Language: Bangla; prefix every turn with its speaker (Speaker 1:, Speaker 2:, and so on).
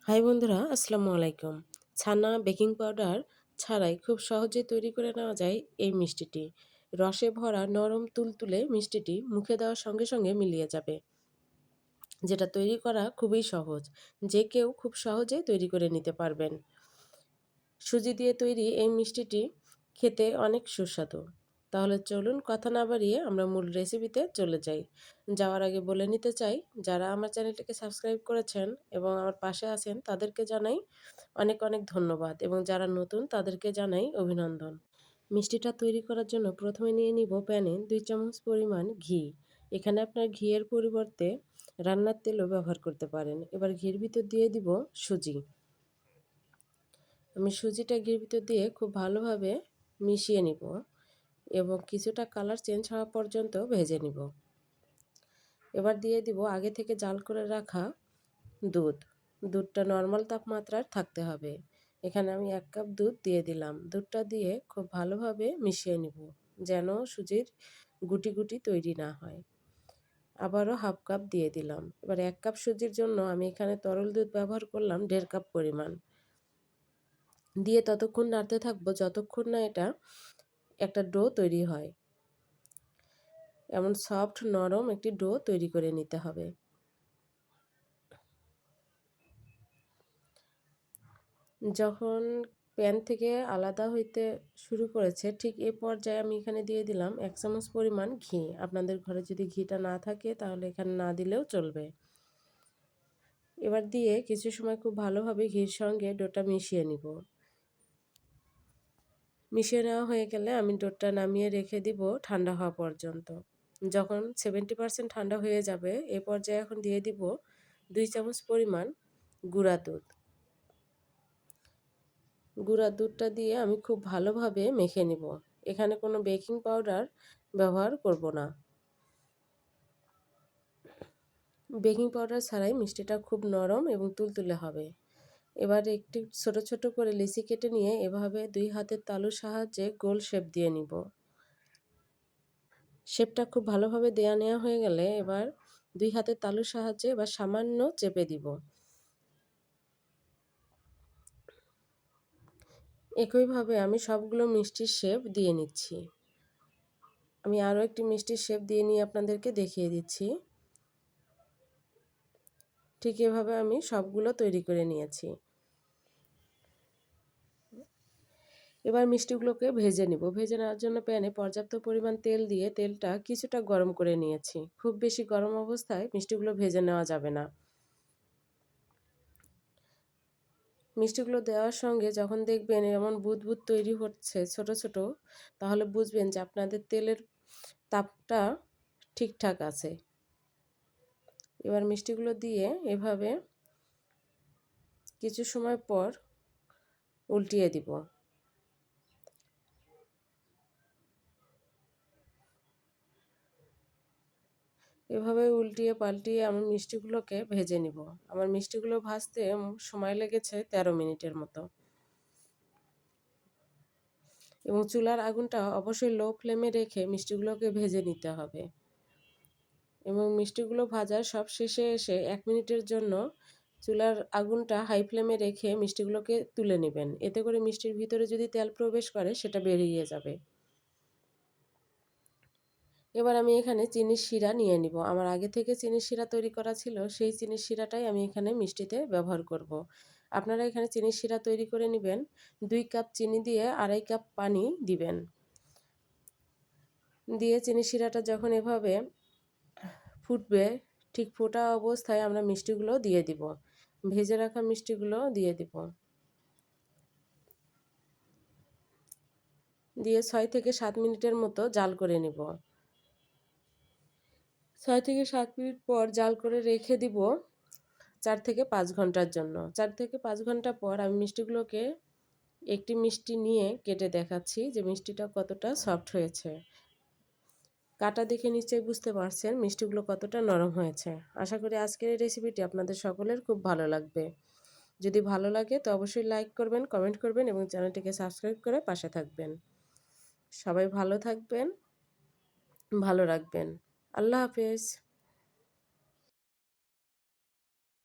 Speaker 1: হাই বন্ধুরা, আসসালামু আলাইকুম। ছানা, বেকিং পাউডার ছাড়াই খুব সহজে তৈরি করে নেওয়া যায় এই মিষ্টিটি। রসে ভরা নরম তুলতুলে মিষ্টিটি মুখে দেওয়ার সঙ্গে সঙ্গে মিলিয়ে যাবে, যেটা তৈরি করা খুবই সহজ। যে কেউ খুব সহজে তৈরি করে নিতে পারবেন। সুজি দিয়ে তৈরি এই মিষ্টিটি খেতে অনেক সুস্বাদু। তাহলে চলুন কথা না বাড়িয়ে আমরা মূল রেসিপিতে চলে যাই। যাওয়ার আগে বলে নিতে চাই, যারা আমার চ্যানেলটিকে সাবস্ক্রাইব করেছেন এবং আমার পাশে আছেন তাদেরকে জানাই অনেক অনেক ধন্যবাদ, এবং যারা নতুন তাদেরকে জানাই অভিনন্দন। মিষ্টিটা তৈরি করার জন্য প্রথমে নিয়ে নিব প্যানে 2 চামচ পরিমাণ ঘি। এখানে আপনার ঘিয়ের পরিবর্তে রান্নার তেলও ব্যবহার করতে পারেন। এবার ঘির ভিতর দিয়ে দিব সুজি। আমি সুজিটা ঘির ভিতর দিয়ে খুব ভালোভাবে মিশিয়ে নিব এবং কিছুটা কালার চেঞ্জ হওয়া পর্যন্ত ভেজে নিব। এবার দিয়ে দিব আগে থেকে জাল করে রাখা দুধ। দুধটা নর্মাল তাপমাত্রার থাকতে হবে। এখানে আমি 1 কাপ দুধ দিয়ে দিলাম। দুধটা দিয়ে খুব ভালোভাবে মিশিয়ে নিব, যেন সুজির গুটি গুটি তৈরি না হয়। আবারও হাফ কাপ দিয়ে দিলাম। এবার 1 কাপ সুজির জন্য আমি এখানে তরল দুধ ব্যবহার করলাম 1.5 কাপ পরিমাণ। দিয়ে ততক্ষণ নাড়তে থাকবো যতক্ষণ না এটা একটা ডো তৈরি হয়। এমন সফট নরম একটি ডো তৈরি করে নিতে হবে। যখন প্যান থেকে আলাদা হইতে শুরু করেছে, ঠিক এ পর্যায়ে আমি এখানে দিয়ে দিলাম 1 চামচ পরিমাণ ঘি। আপনাদের ঘরে যদি ঘিটা না থাকে তাহলে এখানে না দিলেও চলবে। এবার দিয়ে কিছু সময় খুব ভালোভাবে ঘির সঙ্গে ডোটা মিশিয়ে নিব। মিশিয়ে নেওয়া হয়ে গেলে আমি ডোটা নামিয়ে রেখে দিব ঠান্ডা হওয়া পর্যন্ত। যখন 70% ঠান্ডা হয়ে যাবে, এ পর্যায়ে এখন দিয়ে দিব 2 চামচ পরিমাণ গুঁড়া দুধ। গুঁড়া দুধটা দিয়ে আমি খুব ভালোভাবে মেখে নিব। এখানে কোনো বেকিং পাউডার ব্যবহার করব না। বেকিং পাউডার ছাড়াই মিষ্টিটা খুব নরম এবং তুলতুলে হবে। এবার একটু ছোট ছোট করে লিচি কেটে নিয়ে এভাবে 2 হাতের তালুর সাহায্যে গোল শেপ দিয়ে নিব। শেপটা খুব ভালোভাবে নেওয়া হয়ে গেলে এবার 2 হাতের তালুর সাহায্যে এবার সামান্য চেপে দিব। একইভাবে আমি সবগুলো মিষ্টির শেপ দিয়ে নিচ্ছি। আমি আরও একটি মিষ্টির শেপ দিয়ে নিয়ে আপনাদেরকে দেখিয়ে দিচ্ছি। ঠিক এভাবে আমি সবগুলো তৈরি করে নিয়েছি। এবার মিষ্টিগুলোকে ভেজে নিব। ভেজে নেওয়ার জন্য প্যানে পর্যাপ্ত পরিমাণ তেল দিয়ে তেলটা কিছুটা গরম করে নিয়েছি। খুব বেশি গরম অবস্থায় মিষ্টিগুলো ভেজে নেওয়া যাবে না। মিষ্টিগুলো দেওয়ার সঙ্গে যখন দেখবেন এমন বুদবুদ তৈরি হচ্ছে ছোট ছোট, তাহলে বুঝবেন যে আপনাদের তেলের তাপটা ঠিকঠাক আছে। এবার মিষ্টিগুলো দিয়ে এভাবে কিছু সময় পর উল্টিয়ে দিব। এভাবে উল্টিয়ে পাল্টিয়ে আমি মিষ্টিগুলোকে ভেজে নিব। আমার মিষ্টিগুলো ভাজতে সময় লেগেছে 13 মিনিটের মতো। এবং চুলার আগুনটা অবশ্যই লো ফ্লেমে রেখে মিষ্টিগুলোকে ভেজে নিতে হবে। এবং মিষ্টিগুলো ভাজার সব শেষে এসে 1 মিনিটের জন্য চুলার আগুনটা হাই ফ্লেমে রেখে মিষ্টিগুলোকে তুলে নেবেন। এতে করে মিষ্টির ভিতরে যদি তেল প্রবেশ করে সেটা বেরিয়ে যাবে। এবার আমি এখানে চিনির শিরা নিয়ে নিব। আমার আগে থেকে চিনির শিরা তৈরি করা ছিল, সেই চিনির শিরাটাই আমি এখানে মিষ্টিতে ব্যবহার করব। আপনারা এখানে চিনির শিরা তৈরি করে নেবেন। 2 কাপ চিনি দিয়ে 2.5 কাপ পানি দিবেন। দিয়ে চিনির শিরাটা যখন এভাবে ফুটবে, ঠিক ফোটা অবস্থায় আমরা মিষ্টিগুলো দিয়ে দিব। ভেজে রাখা মিষ্টিগুলো দিয়ে দিব। দিয়ে 6 থেকে 7 মিনিটের মতো জাল করে নিব। 6 থেকে 7 মিনিট পর জাল করে রেখে দিব 4 থেকে 5 ঘন্টার জন্য। 4 থেকে 5 ঘন্টা পর আমি মিষ্টিগুলোকে একটি মিষ্টি নিয়ে কেটে দেখাচ্ছি যে মিষ্টিটা কতটা সফট হয়েছে। কাটা দেখে নিশ্চয়ই বুঝতে পারছেন মিষ্টিগুলো কতটা নরম হয়েছে। আশা করি আজকের এই রেসিপিটি আপনাদের সকলের খুব ভালো লাগবে। যদি ভালো লাগে তো অবশ্যই লাইক করবেন, কমেন্ট করবেন এবং চ্যানেলটিকে সাবস্ক্রাইব করে পাশে থাকবেন। সবাই ভালো থাকবেন, ভালো রাখবেন। আল্লাহ হাফেজ।